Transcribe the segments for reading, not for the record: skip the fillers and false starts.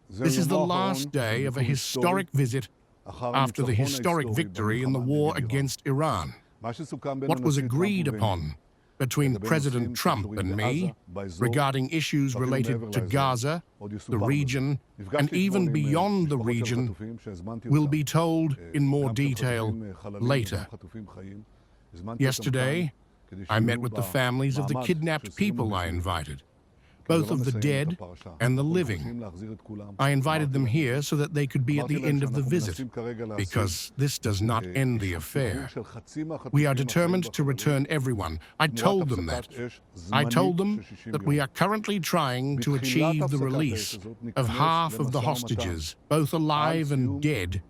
This is the last day of a historic visit after the historic victory in the war against Iran. What was agreed upon between President Trump and me regarding issues related to Gaza, the region, and even beyond the region will be told in more detail later. Yesterday, I met with the families of the kidnapped people I invited, both of the dead and the living. I invited them here so that they could be at the end of the visit, because this does not end the affair. We are determined to return everyone. I told them that. I told them that we are currently trying to achieve the release of half of the hostages, both alive and dead,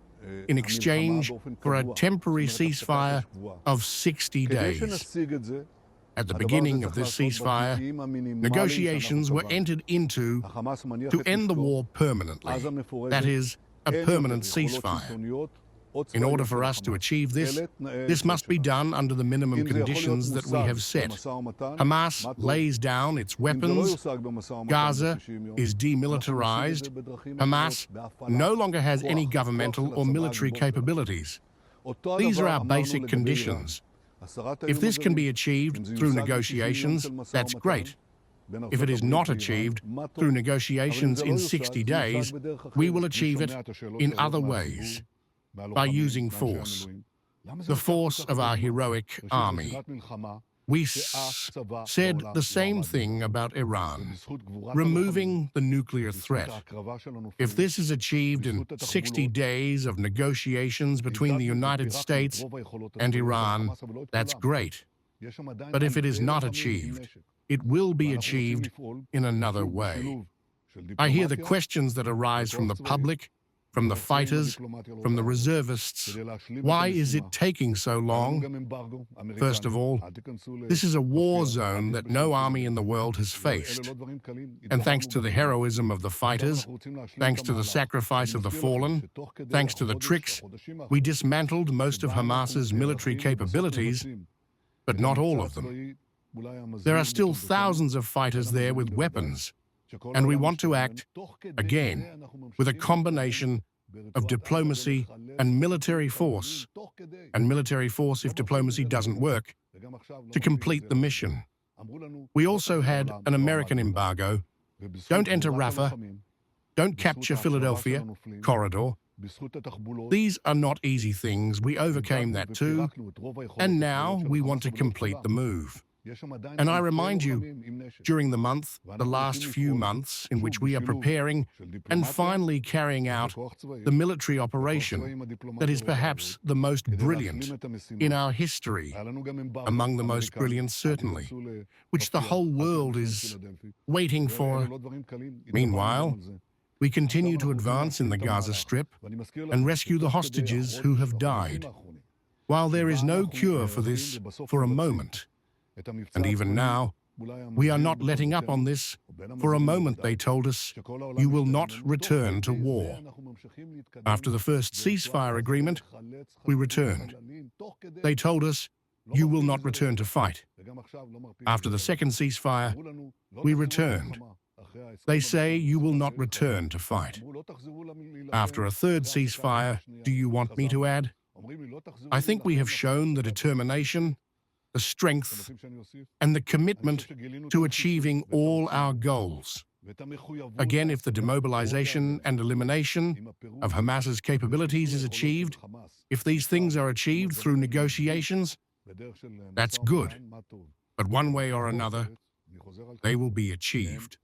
in exchange for a temporary ceasefire of 60 days. At the beginning of this ceasefire, negotiations were entered into to end the war permanently, that is, a permanent ceasefire. In order for us to achieve this, this must be done under the minimum conditions that we have set. Hamas lays down its weapons, Gaza is demilitarized, Hamas no longer has any governmental or military capabilities. These are our basic conditions. If this can be achieved through negotiations, that's great. If it is not achieved through negotiations in 60 days, we will achieve it in other ways, by using force, the force of our heroic army. We said the same thing about Iran, removing the nuclear threat. If this is achieved in 60 days of negotiations between the United States and Iran, that's great. But if it is not achieved, it will be achieved in another way. I hear the questions that arise from the public, from the fighters, from the reservists. Why is it taking so long? First of all, this is a war zone that no army in the world has faced. And thanks to the heroism of the fighters, thanks to the sacrifice of the fallen, thanks to the tricks, we dismantled most of Hamas's military capabilities, but not all of them. There are still thousands of fighters there with weapons. And we want to act, again, with a combination of diplomacy and military force if diplomacy doesn't work, to complete the mission. We also had an American embargo. Don't enter Rafah, don't capture Philadelphia corridor. These are not easy things. We overcame that too, and now we want to complete the move. And I remind you, during the last few months in which we are preparing and finally carrying out the military operation that is perhaps the most brilliant in our history, among the most brilliant certainly, which the whole world is waiting for. Meanwhile, we continue to advance in the Gaza Strip and rescue the hostages who have died. While there is no cure for this for a moment, and even now, we are not letting up on this. For a moment, they told us, you will not return to war. After the first ceasefire agreement, we returned. They told us, you will not return to fight. After the second ceasefire, we returned. They say you will not return to fight. After a third ceasefire, do you want me to add? I think we have shown the determination, the strength, and the commitment to achieving all our goals. Again, if the demobilization and elimination of Hamas's capabilities is achieved, if these things are achieved through negotiations, that's good. But one way or another, they will be achieved.